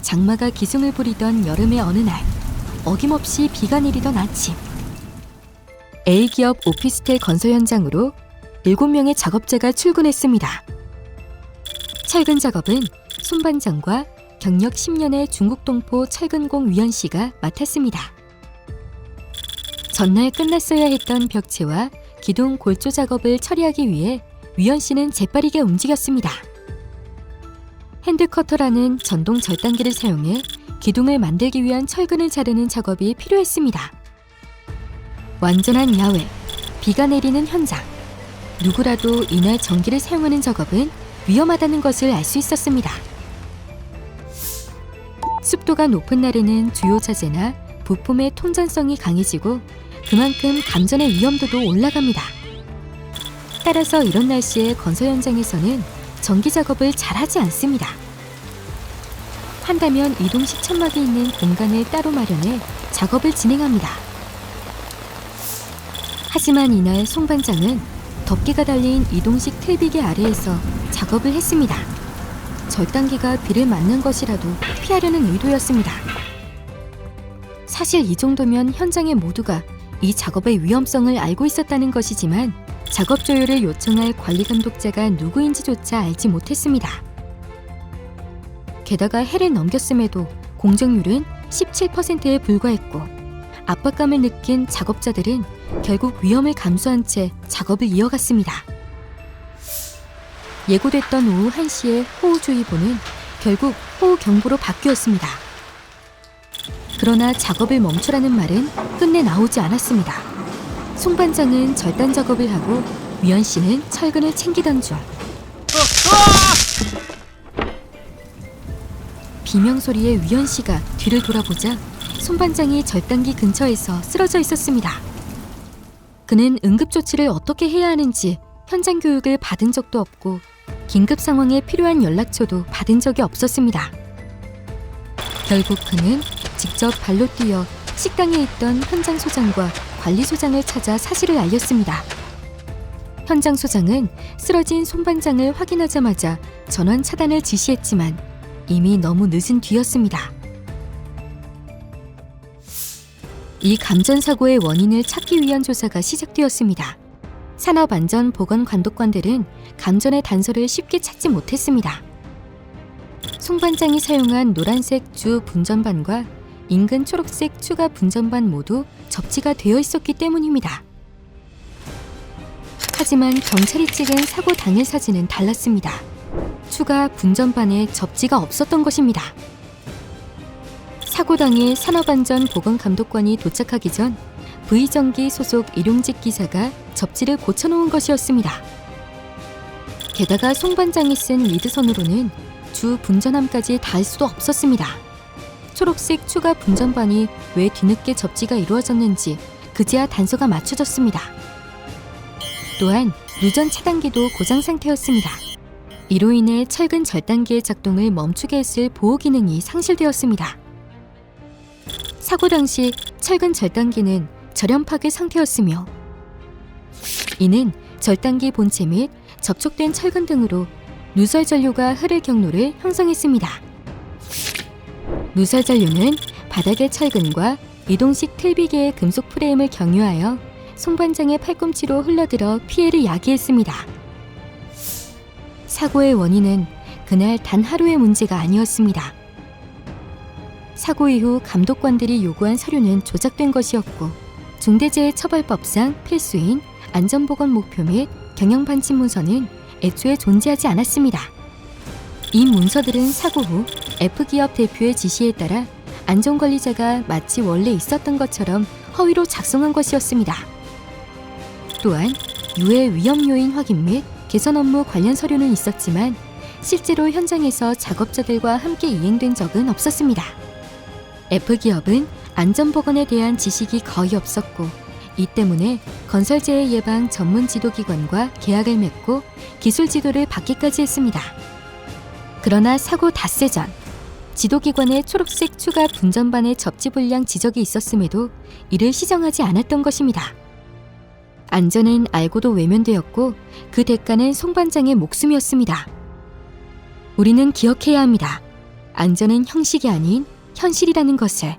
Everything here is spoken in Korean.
장마가 기승을 부리던 여름의 어느 날, 어김없이 비가 내리던 아침. A기업 오피스텔 건설 현장으로 7명의 작업자가 출근했습니다. 철근 작업은 손반장과 경력 10년의 중국 동포 철근공 위원 씨가 맡았습니다. 전날 끝났어야 했던 벽체와 기둥 골조 작업을 처리하기 위해 위원 씨는 재빠르게 움직였습니다. 핸드커터라는 전동 절단기를 사용해 기둥을 만들기 위한 철근을 자르는 작업이 필요했습니다. 완전한 야외, 비가 내리는 현장. 누구라도 이날 전기를 사용하는 작업은 위험하다는 것을 알 수 있었습니다. 습도가 높은 날에는 주요 자재나 부품의 통전성이 강해지고 그만큼 감전의 위험도도 올라갑니다. 따라서 이런 날씨에 건설 현장에서는 전기 작업을 잘하지 않습니다. 한다면 이동식 천막이 있는 공간을 따로 마련해 작업을 진행합니다. 하지만 이날 송 반장은 덮개가 달린 이동식 틀비계 아래에서 작업을 했습니다. 절단기가 비를 맞는 것이라도 피하려는 의도였습니다. 사실 이 정도면 현장의 모두가 이 작업의 위험성을 알고 있었다는 것이지만 작업 조율을 요청할 관리 감독자가 누구인지조차 알지 못했습니다. 게다가 해를 넘겼음에도 공정률은 17%에 불과했고 압박감을 느낀 작업자들은 결국 위험을 감수한 채 작업을 이어갔습니다. 예고됐던 오후 1시에 호우주의보는 결국 호우경보로 바뀌었습니다. 그러나 작업을 멈추라는 말은 끝내 나오지 않았습니다. 송 반장은 절단 작업을 하고 위원 씨는 철근을 챙기던 중 비명소리에 위원 씨가 뒤를 돌아보자 송 반장이 절단기 근처에서 쓰러져 있었습니다. 그는 응급조치를 어떻게 해야 하는지 현장 교육을 받은 적도 없고 긴급 상황에 필요한 연락처도 받은 적이 없었습니다. 결국 그는 직접 발로 뛰어 식당에 있던 현장 소장과 관리 소장을 찾아 사실을 알렸습니다. 현장 소장은 쓰러진 송 반장을 확인하자마자 전원 차단을 지시했지만 이미 너무 늦은 뒤였습니다. 이 감전 사고의 원인을 찾기 위한 조사가 시작되었습니다. 산업안전보건관독관들은 감전의 단서를 쉽게 찾지 못했습니다. 송 반장이 사용한 노란색 주 분전반과 인근 초록색 추가 분전반 모두 접지가 되어 있었기 때문입니다. 하지만 경찰이 찍은 사고 당일 사진은 달랐습니다. 추가 분전반에 접지가 없었던 것입니다. 사고 당일 산업안전보건감독관이 도착하기 전 V전기 소속 일용직 기사가 접지를 고쳐놓은 것이었습니다. 게다가 송 반장이 쓴 리드선으로는 주 분전함까지 닿을 수도 없었습니다. 초록색 추가 분전반이 왜 뒤늦게 접지가 이루어졌는지 그제야 단서가 맞춰졌습니다. 또한 누전 차단기도 고장 상태였습니다. 이로 인해 철근 절단기의 작동을 멈추게 했을 보호 기능이 상실되었습니다. 사고 당시 철근 절단기는 절연 파괴 상태였으며 이는 절단기 본체 및 접촉된 철근 등으로 누설 전류가 흐를 경로를 형성했습니다. 누설 전류는 바닥의 철근과 이동식 틀비계의 금속 프레임을 경유하여 송 반장의 팔꿈치로 흘러들어 피해를 야기했습니다. 사고의 원인은 그날 단 하루의 문제가 아니었습니다. 사고 이후 감독관들이 요구한 서류는 조작된 것이었고 중대재해처벌법상 필수인 안전보건 목표 및 경영반칙 문서는 애초에 존재하지 않았습니다. 이 문서들은 사고 후 F기업 대표의 지시에 따라 안전관리자가 마치 원래 있었던 것처럼 허위로 작성한 것이었습니다. 또한 유해 위험 요인 확인 및 개선 업무 관련 서류는 있었지만 실제로 현장에서 작업자들과 함께 이행된 적은 없었습니다. F기업은 안전보건에 대한 지식이 거의 없었고 이 때문에 건설재해 예방 전문 지도기관과 계약을 맺고 기술 지도를 받기까지 했습니다. 그러나 사고 닷새 전 지도기관의 초록색 추가 분전반의 접지 불량 지적이 있었음에도 이를 시정하지 않았던 것입니다. 안전은 알고도 외면되었고 그 대가는 송 반장의 목숨이었습니다. 우리는 기억해야 합니다. 안전은 형식이 아닌 현실이라는 것을